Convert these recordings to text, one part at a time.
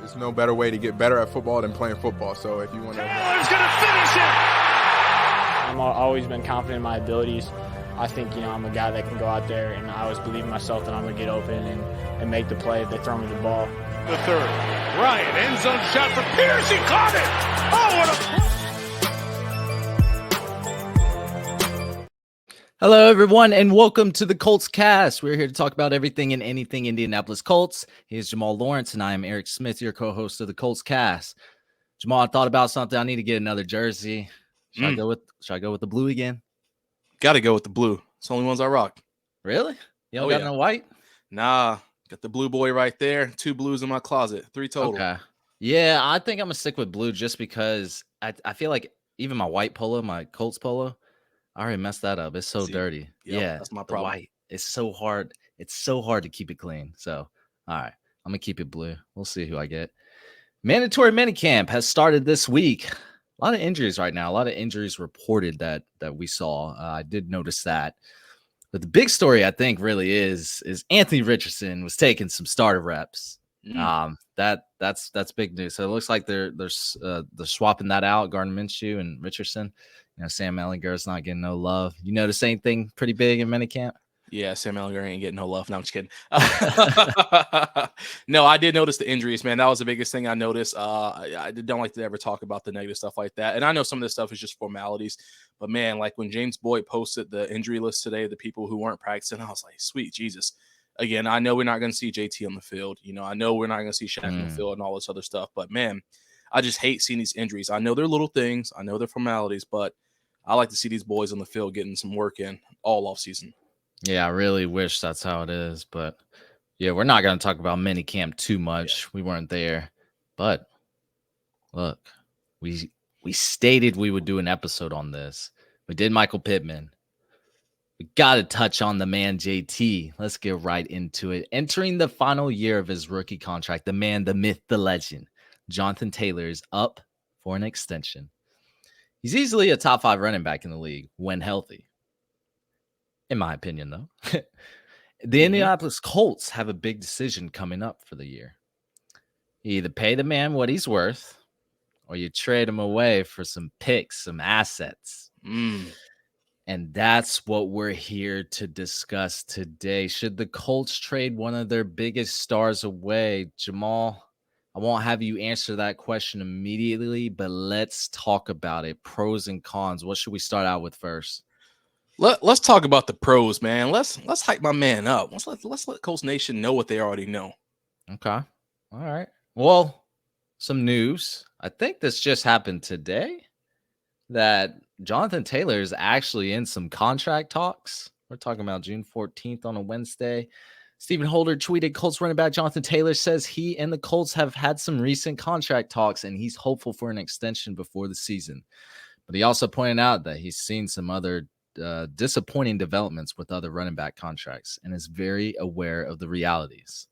There's no better way to get better at football than playing football. So if you want to, Taylor's going to finish it. I've always been confident in my abilities. I think, I'm a guy that can go out there, and I always believe in myself that I'm going to get open and make the play if they throw me the ball. The third. Ryan, end zone shot for Pierce. He caught it. Oh, what a... Hello, everyone, and welcome to the Colts cast. We're here to talk about everything and anything Indianapolis Colts. Here's Jamal Lawrence, and I am Eric Smith, your co-host of the Colts cast. Jamal, I thought about something. I need to get another jersey. Should I go with the blue again? Got to go with the blue. It's the only ones I rock. Really? You don't got no white? Nah, got the blue boy right there. 2 blues in my closet. 3 total. Okay. Yeah, I think I'm going to stick with blue just because I feel like even my white polo, my Colts polo, I already messed that up. It's so dirty. Yeah, that's my problem. White. It's so hard. It's so hard to keep it clean. So, all right, I'm going to keep it blue. We'll see who I get. Mandatory minicamp has started this week. A lot of injuries right now. A lot of injuries reported that we saw. I did notice that. But the big story, I think, really is Anthony Richardson was taking some starter reps. That's big news. So it looks like they're swapping that out, Gardner Minshew and Richardson. Sam Ehlinger's not getting no love. You notice anything pretty big in minicamp? Yeah, Sam Ehlinger ain't getting no love. No, I'm just kidding. No, I did notice the injuries, man. That was the biggest thing I noticed. I don't like to ever talk about the negative stuff like that. And I know some of this stuff is just formalities. But, man, like when James Boyd posted the injury list today, the people who weren't practicing, I was like, sweet Jesus. Again, I know we're not going to see JT on the field. I know we're not going to see Shaq on the field and all this other stuff. But, man, I just hate seeing these injuries. I know they're little things. I know they're formalities. But I like to see these boys on the field getting some work in all offseason. Yeah, I really wish that's how it is. But, yeah, we're not going to talk about minicamp too much. Yeah. We weren't there. But, look, we stated we would do an episode on this. We did Michael Pittman. We got to touch on the man, JT. Let's get right into it. Entering the final year of his rookie contract, the man, the myth, the legend, Jonathan Taylor is up for an extension. He's easily a top 5 running back in the league when healthy. In my opinion, though. The Indianapolis Colts have a big decision coming up for the year. You either pay the man what he's worth, or you trade him away for some picks, some assets. And that's what we're here to discuss today. Should the Colts trade one of their biggest stars away? Jamal, I won't have you answer that question immediately, but let's talk about it. Pros and cons. What should we start out with first? Let's talk about the pros, man. Let's hype my man up. Let's let Colts Nation know what they already know. Okay. All right. Well, some news. I think this just happened today that Jonathan Taylor is actually in some contract talks. We're talking about June 14th on a Wednesday. Stephen Holder tweeted, Colts running back Jonathan Taylor says he and the Colts have had some recent contract talks and he's hopeful for an extension before the season. But he also pointed out that he's seen some other disappointing developments with other running back contracts and is very aware of the realities.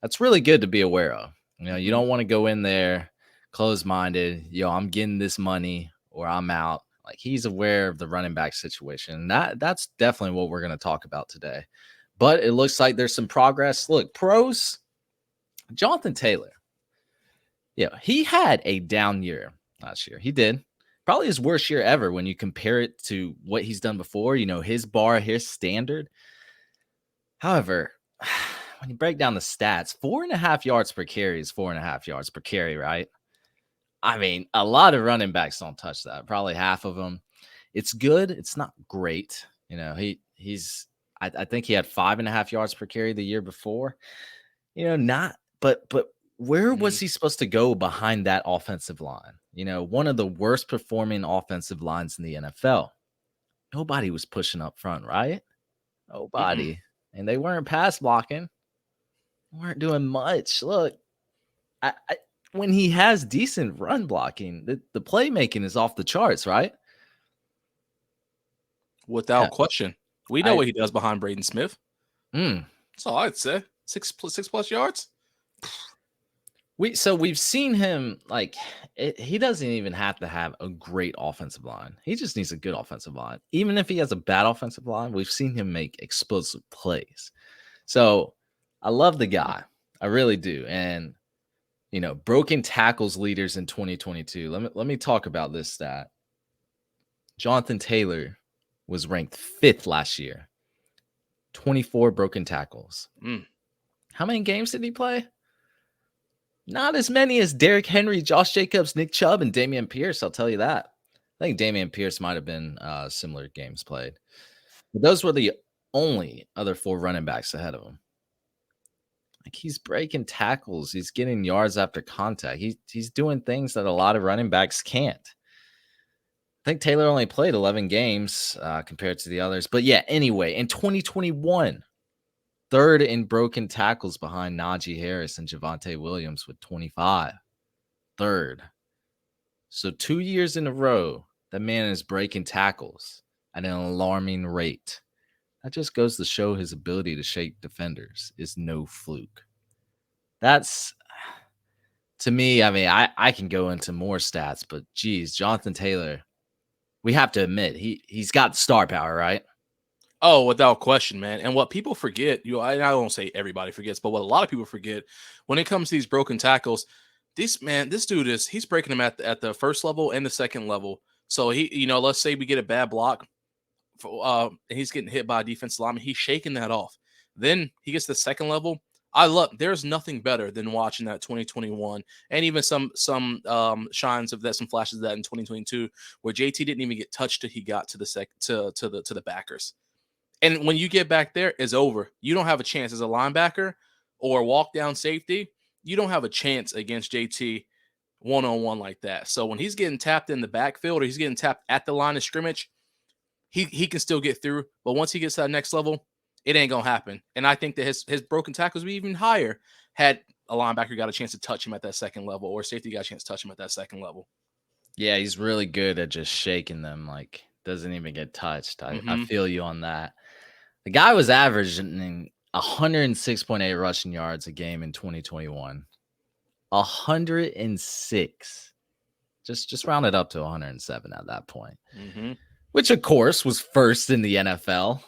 That's really good to be aware of. You don't want to go in there closed-minded. I'm getting this money or I'm out. Like, he's aware of the running back situation. That's definitely what we're going to talk about today. But it looks like there's some progress. Look, pros, Jonathan Taylor. Yeah, he had a down year last year. He did. Probably his worst year ever when you compare it to what he's done before, his bar, his standard. However, when you break down the stats, 4.5 yards per carry is 4.5 yards per carry, right? I mean, a lot of running backs don't touch that. Probably half of them. It's good. It's not great. He's I think he had 5.5 yards per carry the year before. But where was he supposed to go behind that offensive line? One of the worst performing offensive lines in the NFL. Nobody was pushing up front, right? Nobody. And they weren't pass blocking. They weren't doing much. Look, when he has decent run blocking, the playmaking is off the charts, right? Without question. We know what he does behind Braden Smith. That's all I'd say. 6+ yards. We've seen him, he doesn't even have to have a great offensive line. He just needs a good offensive line. Even if he has a bad offensive line, we've seen him make explosive plays. So I love the guy. I really do. And, broken tackles leaders in 2022. Let me talk about this stat. Jonathan Taylor was ranked 5th last year. 24 broken tackles. How many games did he play? Not as many as Derrick Henry, Josh Jacobs, Nick Chubb, and Dameon Pierce. I'll tell you that. I think Dameon Pierce might have been similar games played. But those were the only other 4 running backs ahead of him. Like, he's breaking tackles. He's getting yards after contact. He's doing things that a lot of running backs can't. I think Taylor only played 11 games compared to the others. But yeah, anyway, in 2021, 3rd in broken tackles behind Najee Harris and Javonte Williams with 25. 3rd. So 2 years in a row, that man is breaking tackles at an alarming rate. That just goes to show his ability to shake defenders is no fluke. That's, to me, I mean, I can go into more stats, but geez, Jonathan Taylor, we have to admit, he's got star power, right? Oh, without question, man. And what people forget, I don't say everybody forgets, but what a lot of people forget when it comes to these broken tackles, this dude he's breaking them at the first level and the second level. So let's say we get a bad block, and he's getting hit by a defensive lineman. He's shaking that off. Then he gets to the second level. There's nothing better than watching that 2021 and even some shines of that, some flashes of that in 2022, where JT didn't even get touched till he got to the backers. And when you get back there, it's over. You don't have a chance as a linebacker or walk down safety. You don't have a chance against JT one-on-one like that. So when he's getting tapped in the backfield or he's getting tapped at the line of scrimmage, he can still get through. But once he gets to that next level, it ain't going to happen. And I think that his broken tackles would be even higher had a linebacker got a chance to touch him at that second level or safety got a chance to touch him at that second level. Yeah, he's really good at just shaking them. Like, doesn't even get touched. I feel you on that. The guy was averaging 106.8 rushing yards a game in 2021. 106. Just round it up to 107 at that point. Which, of course, was first in the NFL.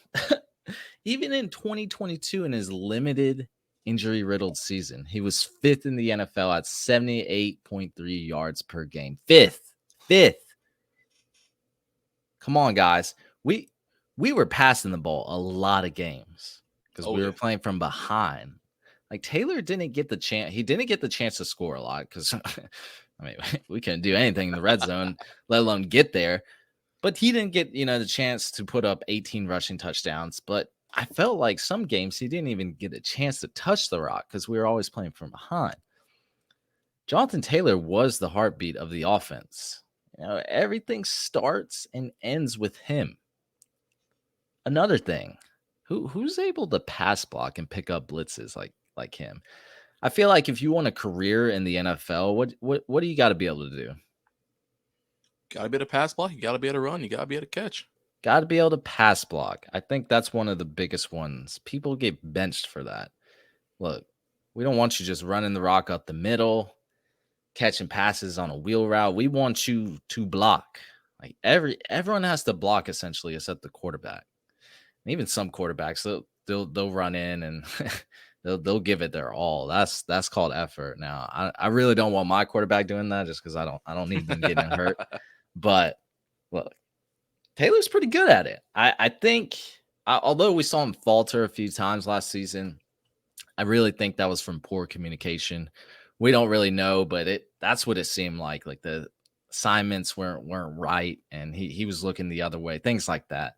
Even in 2022, in his limited injury-riddled season, he was 5th in the NFL at 78.3 yards per game. 5th. Come on, guys. We were passing the ball a lot of games because we were playing from behind. Like, Taylor didn't get the chance. He didn't get the chance to score a lot because, I mean, we couldn't do anything in the red zone, let alone get there. But he didn't get, the chance to put up 18 rushing touchdowns. But I felt like some games he didn't even get a chance to touch the rock because we were always playing from behind. Jonathan Taylor was the heartbeat of the offense. Everything starts and ends with him. Another thing, who's able to pass block and pick up blitzes like him? I feel like if you want a career in the NFL, what do you got to be able to do? Got to be able to pass block. You got to be able to run. You got to be able to catch. Got to be able to pass block. I think that's one of the biggest ones. People get benched for that. Look, we don't want you just running the rock up the middle, catching passes on a wheel route. We want you to block. Like, everyone has to block essentially, except the quarterback. And even some quarterbacks, they'll run in and they'll give it their all. That's called effort. Now, I really don't want my quarterback doing that just because I don't need them getting hurt. But look, Taylor's pretty good at it. I think, although we saw him falter a few times last season, I really think that was from poor communication. We don't really know, but that's what it seemed like. Like, the assignments weren't right, and he was looking the other way. Things like that.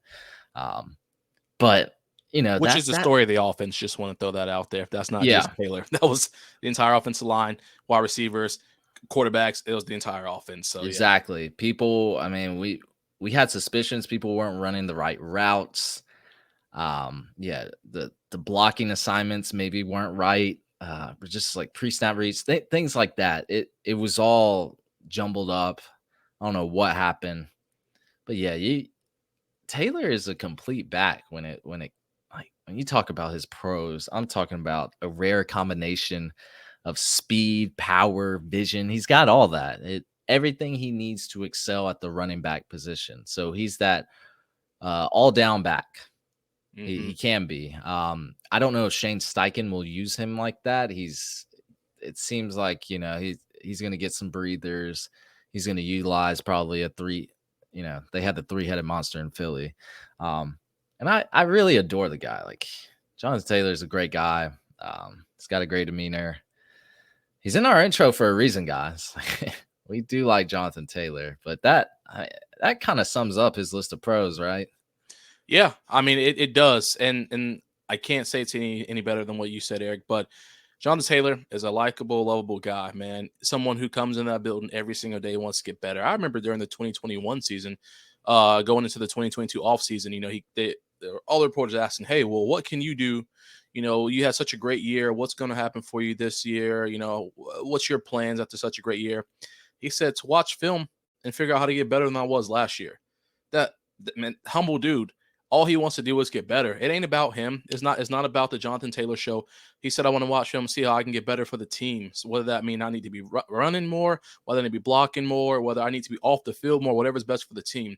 But which is the story of the offense. Just want to throw that out there. If that's not just Taylor, that was the entire offensive line, wide receivers, quarterbacks. It was the entire offense. So exactly. Yeah. People. I mean, we had suspicions people weren't running the right routes. The blocking assignments maybe weren't right. Just like pre-snap reads, things like that. It was all jumbled up. I don't know what happened, but yeah, Taylor is a complete back when you talk about his pros. I'm talking about a rare combination of speed, power, vision. He's got all that. Everything he needs to excel at the running back position. So he's that all down back. He can be. I don't know if Shane Steichen will use him like that. it seems like, you know, he's going to get some breathers. He's going to utilize probably a three, you know, they had the three-headed monster in Philly. And I really adore the guy. Like, Jonathan Taylor's a great guy. He's got a great demeanor. He's in our intro for a reason, guys. We do like Jonathan Taylor, but that kind of sums up his list of pros, right? Yeah, I mean it does, and I can't say it's any better than what you said, Eric. But Jonathan Taylor is a likable, lovable guy, man. Someone who comes in that building every single day wants to get better. I remember during the 2021 season, going into the 2022 offseason, you know, all the reporters asking, "Hey, well, what can you do? You know, you had such a great year. What's going to happen for you this year? You know, what's your plans after such a great year?" He said to watch film and figure out how to get better than I was last year. That man, humble dude. All he wants to do is get better. It ain't about him. It's not about the Jonathan Taylor show. He said, I want to watch film, see how I can get better for the team. So whether that mean I need to be running more, whether I need to be blocking more, whether I need to be off the field more, whatever's best for the team.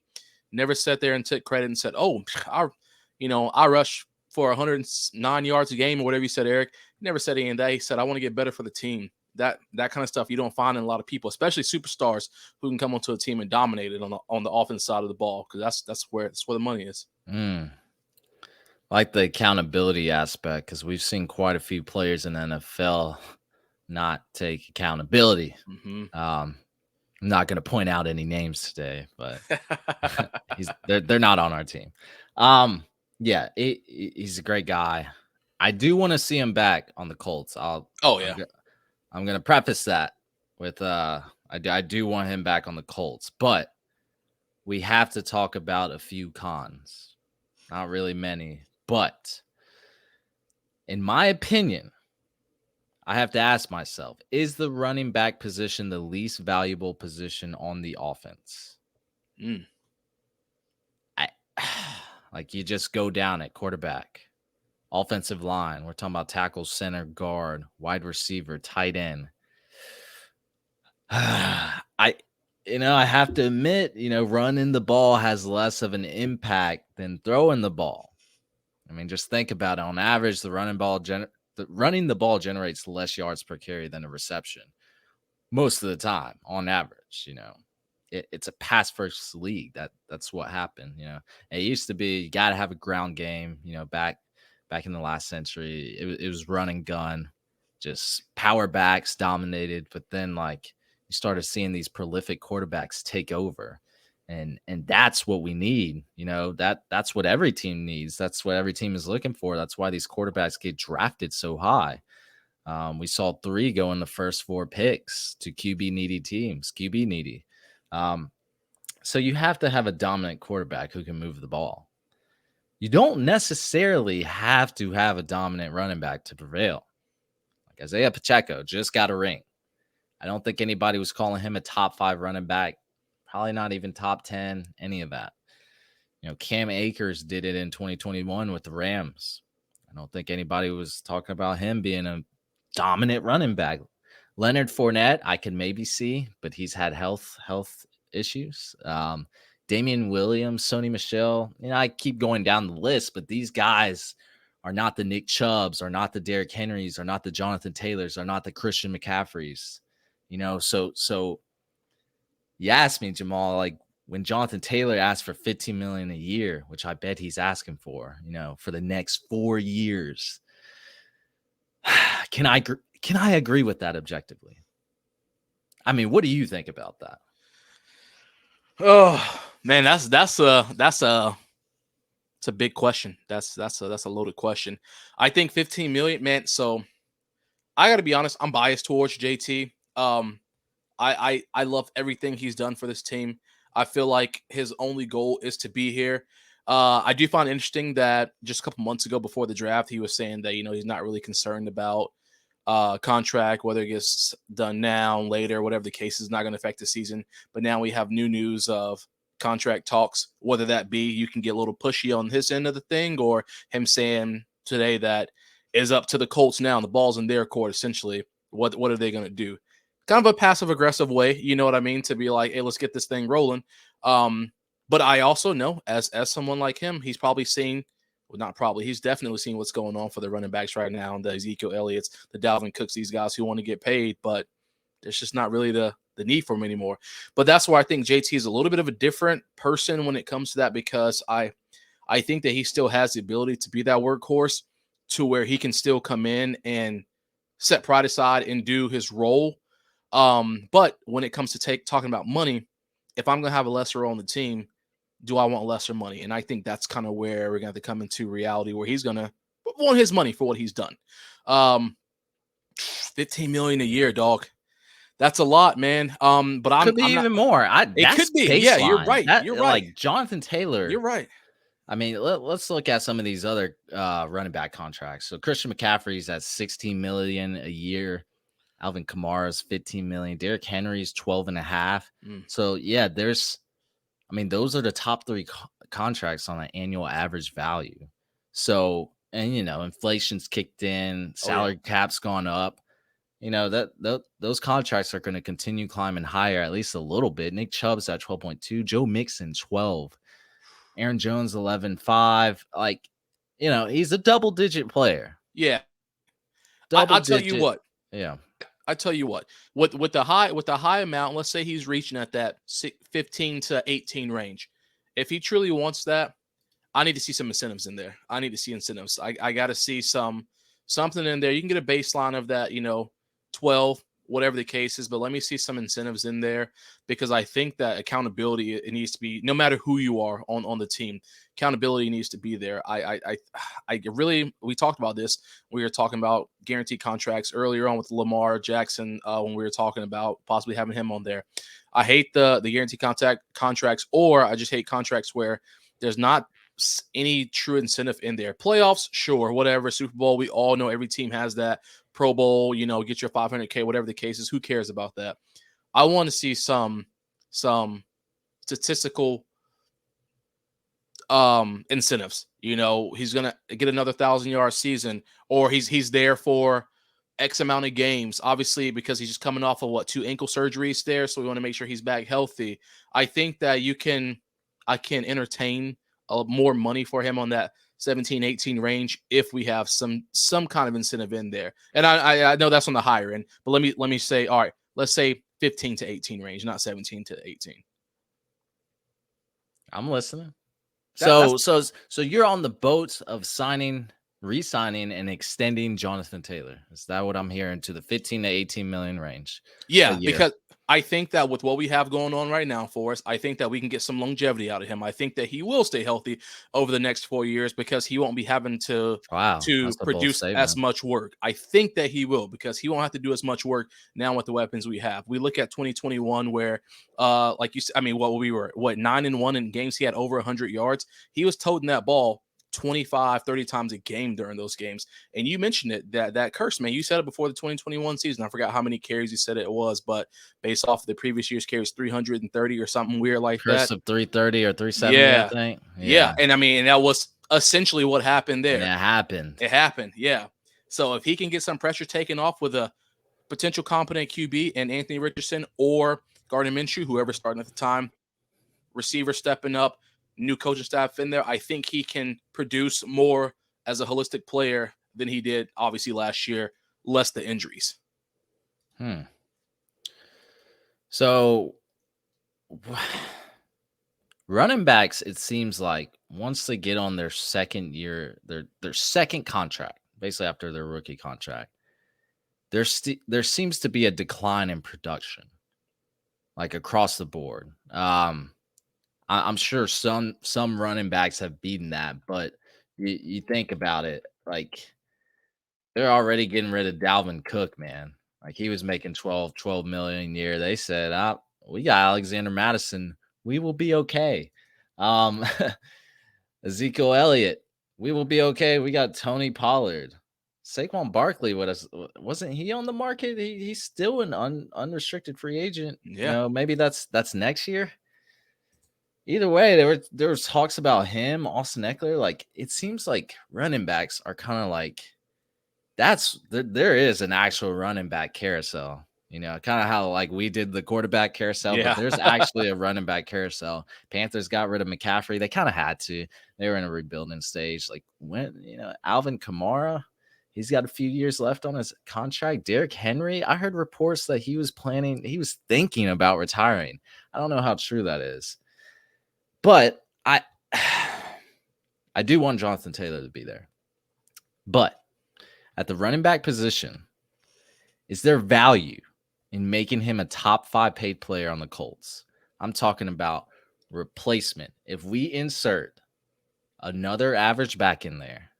Never sat there and took credit and said, oh, I rush for 109 yards a game or whatever you said, Eric. He never said any of that. He said, I want to get better for the team. That kind of stuff you don't find in a lot of people, especially superstars who can come onto a team and dominate it on the offense side of the ball, because that's where the money is. Like the accountability aspect, because we've seen quite a few players in the NFL not take accountability. I'm not going to point out any names today, but they're not on our team. Yeah, he's a great guy. I do want to see him back on the Colts. I'm going to preface that with I do want him back on the Colts, but we have to talk about a few cons. Not really many, but in my opinion, I have to ask myself, is the running back position the least valuable position on the offense? Like, you just go down at quarterback, offensive line. We're talking about tackle, center, guard, wide receiver, tight end. I have to admit, running the ball has less of an impact than throwing the ball. I mean, just think about it. On average, running the ball generates less yards per carry than a reception most of the time. On average, it's a pass first league. That's what happened. It used to be you got to have a ground game. Back in the last century, it was run and gun, just power backs dominated. But then you started seeing these prolific quarterbacks take over. And that's what we need. That's what every team needs. That's what every team is looking for. That's why these quarterbacks get drafted so high. We saw 3 go in the first 4 picks to QB needy teams. So you have to have a dominant quarterback who can move the ball. You don't necessarily have to have a dominant running back to prevail. Like Isaiah Pacheco just got a ring. I don't think anybody was calling him a top 5 running back. Probably not even top 10, any of that. Cam Akers did it in 2021 with the Rams. I don't think anybody was talking about him being a dominant running back. Leonard Fournette, I can maybe see, but he's had health issues. Damian Williams, Sony Michel. I keep going down the list, but these guys are not the Nick Chubbs, are not the Derrick Henrys, are not the Jonathan Taylors, are not the Christian McCaffreys. So you asked me, Jamal, when Jonathan Taylor asked for $15 million a year, which I bet he's asking for the next 4 years. Can I agree with that objectively? I mean, what do you think about that? Oh man, that's a big question. That's a loaded question. I think 15 million, man. So I got to be honest, I'm biased towards JT. I love everything he's done for this team. I feel like his only goal is to be here. I do find it interesting that just a couple months ago before the draft, he was saying that, he's not really concerned about contract, whether it gets done now, later, whatever the case is not going to affect the season. But now we have new news of contract talks, whether that be you can get a little pushy on his end of the thing, or him saying today that is up to the Colts now. The ball's in their court, essentially. What are they going to do? Kind of a passive aggressive way, you know what I mean, to be like, hey, let's get this thing rolling. But I also know as someone like him, he's probably seen well, not probably. He's definitely seen what's going on for the running backs right now, and the Ezekiel Elliott's, the Dalvin Cooks, these guys who want to get paid, but there's just not really the need for him anymore. But that's why I think JT is a little bit of a different person when it comes to that, because I think that he still has the ability to be that workhorse to where he can still come in and set pride aside and do his role. But when it comes to talking about money, if I'm going to have a lesser role on the team, do I want lesser money? And I think that's kind of where we're going to have to come into reality, where he's going to want his money for what he's done. $15 million a year, dog. That's a lot, man. But could be even more. It could be. Baseline. Yeah, you're right. You're right. Like Jonathan Taylor. You're right. I mean, let's look at some of these other running back contracts. So Christian McCaffrey's at $16 million a year. Alvin Kamara's $15 million. Derrick Henry's $12.5. So yeah, those are the top three contracts on an annual average value. So, and inflation's kicked in, salary cap's gone up. Those contracts are going to continue climbing higher at least a little bit. Nick Chubb's at 12.2, Joe Mixon 12, Aaron Jones 11.5. Like, he's a double-digit player. Yeah, I'll tell you what. Yeah, I tell you what. With the high amount, let's say he's reaching at that 15 to 18 range. If he truly wants that, I need to see some incentives in there. I need to see incentives. I got to see something in there. You can get a baseline of that, 12, whatever the case is, but let me see some incentives in there, because I think that accountability, it needs to be, no matter who you are on the team, accountability needs to be there. We talked about this. We were talking about guaranteed contracts earlier on with Lamar Jackson when we were talking about possibly having him on there. I hate the guaranteed contracts, or I just hate contracts where there's not any true incentive in there. Playoffs, sure, whatever. Super Bowl, we all know every team has that. Pro Bowl, get your $500K, whatever the case is. Who cares about that? I want to see some statistical incentives. He's gonna get another 1,000-yard season, or he's there for X amount of games. Obviously, because he's just coming off of 2 ankle surgeries there, so we want to make sure he's back healthy. I think that I can entertain more money for him on that 17, 18 range if we have some kind of incentive in there. And I know that's on the higher end, but let me say, all right, let's say 15 to 18 range, not 17 to 18. I'm listening. So you're on the boat of re-signing and extending Jonathan Taylor. Is that what I'm hearing, to the 15 to 18 million range? Yeah, because I think that with what we have going on right now for us, I think that we can get some longevity out of him. I think that he will stay healthy over the next 4 years, because he won't be having to produce as much work. I think that he will, because he won't have to do as much work now with the weapons we have. We look at 2021 where, like you said, we were 9-1 in games. He had over 100 yards. He was toting that ball 25, 30 times a game during those games. And you mentioned it, that curse, man. You said it before the 2021 season. I forgot how many carries you said it was, but based off of the previous year's carries, 330 or something weird like curse that. Of 330 or 370, I think. Yeah. And that was essentially what happened there. And it happened. Yeah. So if he can get some pressure taken off with a potential competent QB and Anthony Richardson or Gardner Minshew, whoever's starting at the time, receiver stepping up, new coaching staff in there, I think he can produce more as a holistic player than he did obviously last year, less the injuries. So running backs, it seems like once they get on their second year, their second contract, basically after their rookie contract, there seems to be a decline in production, like across the board. I'm sure some running backs have beaten that, but you think about it, like they're already getting rid of Dalvin Cook, man. Like he was making 12 million a year. They said, we got Alexander Madison. We will be okay. Ezekiel Elliott, we will be okay. We got Tony Pollard. Saquon Barkley, wasn't he on the market? He's still an unrestricted free agent. Yeah. Maybe that's next year. Either way, there was talks about him, Austin Eckler. Like it seems like running backs are kind of like there is an actual running back carousel. You know, kind of how like we did the quarterback carousel, Yeah. but there's actually a running back carousel. Panthers got rid of McCaffrey. They kind of had to. They were in a rebuilding stage. Like when, Alvin Kamara, he's got a few years left on his contract. Derrick Henry, I heard reports that he was thinking about retiring. I don't know how true that is. But I do want Jonathan Taylor to be there. But at the running back position, is there value in making him a top 5 paid player on the Colts? I'm talking about replacement. If we insert another average back in there,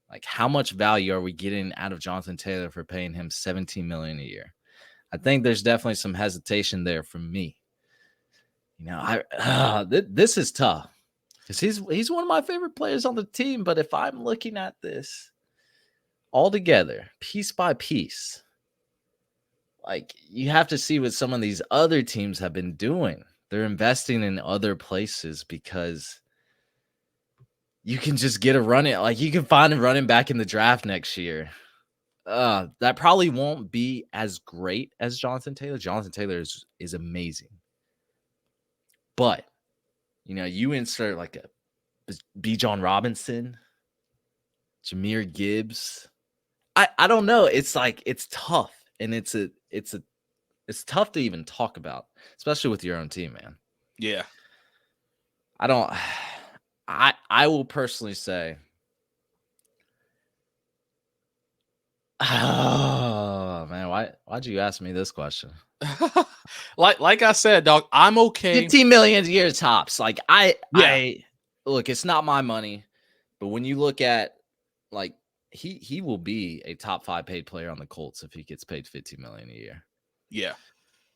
like how much value are we getting out of Jonathan Taylor for paying him $17 million a year? I think there's definitely some hesitation there from me. This is tough because he's one of my favorite players on the team. But if I'm looking at this all together, piece by piece, like you have to see what some of these other teams have been doing. They're investing in other places because you can just get a running, like you can find a running back in the draft next year. That probably won't be as great as Jonathan Taylor. Jonathan Taylor is amazing. But, you insert like a B. John Robinson, Jahmyr Gibbs. I don't know. It's like, it's tough. And it's tough to even talk about, especially with your own team, man. Yeah. I will personally say, oh man, why'd you ask me this question? like I said, dog, I'm okay. 15 million a year tops. Like I look, it's not my money, but when you look at like he will be a top 5 paid player on the Colts if he gets paid 15 million a year. Yeah.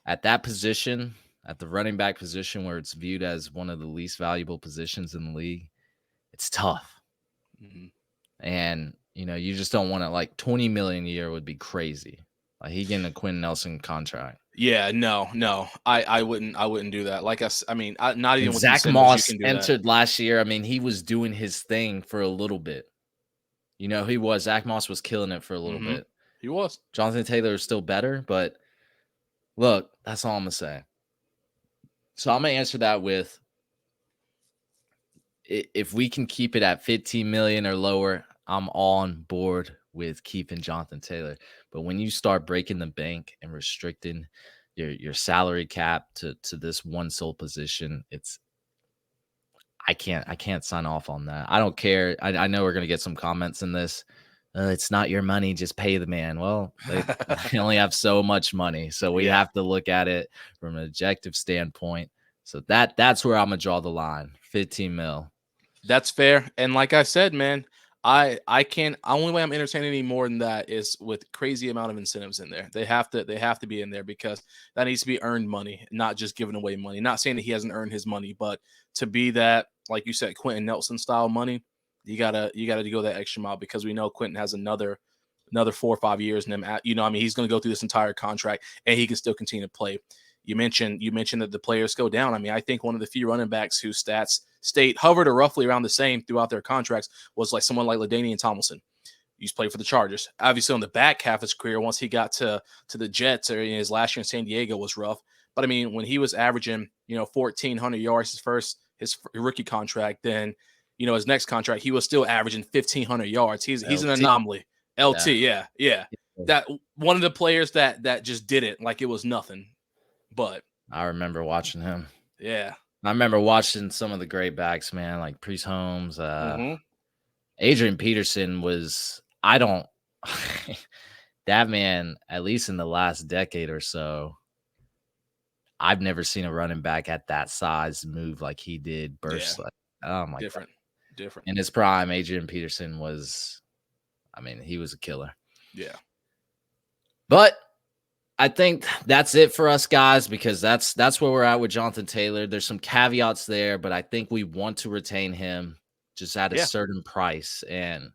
At that position, at the running back position where it's viewed as one of the least valuable positions in the league, it's tough. Mm-hmm. And you just don't want to, like 20 million a year would be crazy. Like he getting a Quinn Nelson contract. Yeah, no, I wouldn't do that. Like not even with Zach Moss entered last year. I mean, he was doing his thing for a little bit. Zach Moss was killing it for a little bit. He was. Jonathan Taylor is still better, but look, that's all I'm gonna say. So I'm gonna answer that with, if we can keep it at 15 million or lower, I'm on board with keeping Jonathan Taylor. But when you start breaking the bank and restricting your salary cap to this one sole position, I can't sign off on that. I don't care. I know we're gonna get some comments in this. It's not your money, just pay the man. Well, they only have so much money, so we have to look at it from an objective standpoint. So that's where I'm gonna draw the line. 15 mil. That's fair. And like I said, man, I can't. Only way I'm entertaining any more than that is with crazy amount of incentives in there. They have to be in there because that needs to be earned money, not just giving away money. Not saying that he hasn't earned his money, but to be that, like you said, Quentin Nelson style money, you gotta go that extra mile because we know Quentin has another 4 or 5 years in him. He's going to go through this entire contract and he can still continue to play. You mentioned that the players go down. I mean, I think one of the few running backs whose stats hovered or roughly around the same throughout their contracts was like someone like LaDainian Tomlinson. He's played for the Chargers. Obviously, on the back half of his career, once he got to the Jets or in his last year in San Diego was rough. But I mean, when he was averaging 1,400 yards his rookie contract, then his next contract he was still averaging 1,500 yards. He's an anomaly. LT, yeah. That one of the players that just did it like it was nothing. But I remember watching him. Yeah. I remember watching some of the great backs, man, like Priest Holmes. Adrian Peterson was, that man, at least in the last decade or so, I've never seen a running back at that size move like he did, burst like, oh my God. Different. In his prime, Adrian Peterson was, he was a killer. Yeah. But I think that's it for us guys, because that's where we're at with Jonathan Taylor. There's some caveats there, but I think we want to retain him just at a certain price. And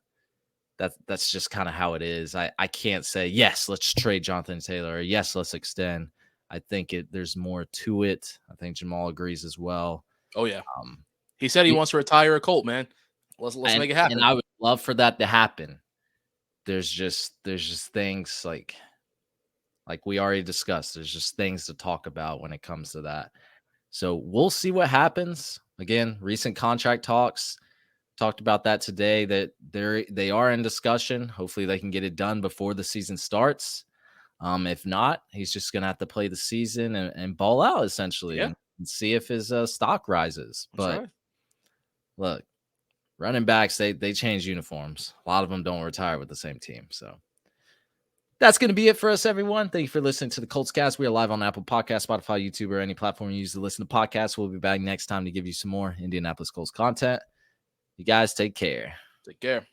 that's just kind of how it is. I can't say, yes, let's trade Jonathan Taylor, or yes, let's extend. I think there's more to it. I think Jamal agrees as well. Oh, yeah. He said he wants to retire a Colt, man. Let's make it happen. And I would love for that to happen. There's just things like like we already discussed, there's just things to talk about when it comes to that. So we'll see what happens. Again, recent contract talks. Talked about that today, that they are in discussion. Hopefully they can get it done before the season starts. If not, he's just gonna have to play the season and ball out essentially, Yeah. and see if his stock rises. That's But right. look, running backs, they change uniforms. A lot of them don't retire with the same team. So that's going to be it for us, everyone. Thank you for listening to the Colts Cast. We are live on Apple Podcasts, Spotify, YouTube, or any platform you use to listen to podcasts. We'll be back next time to give you some more Indianapolis Colts content. You guys take care. Take care.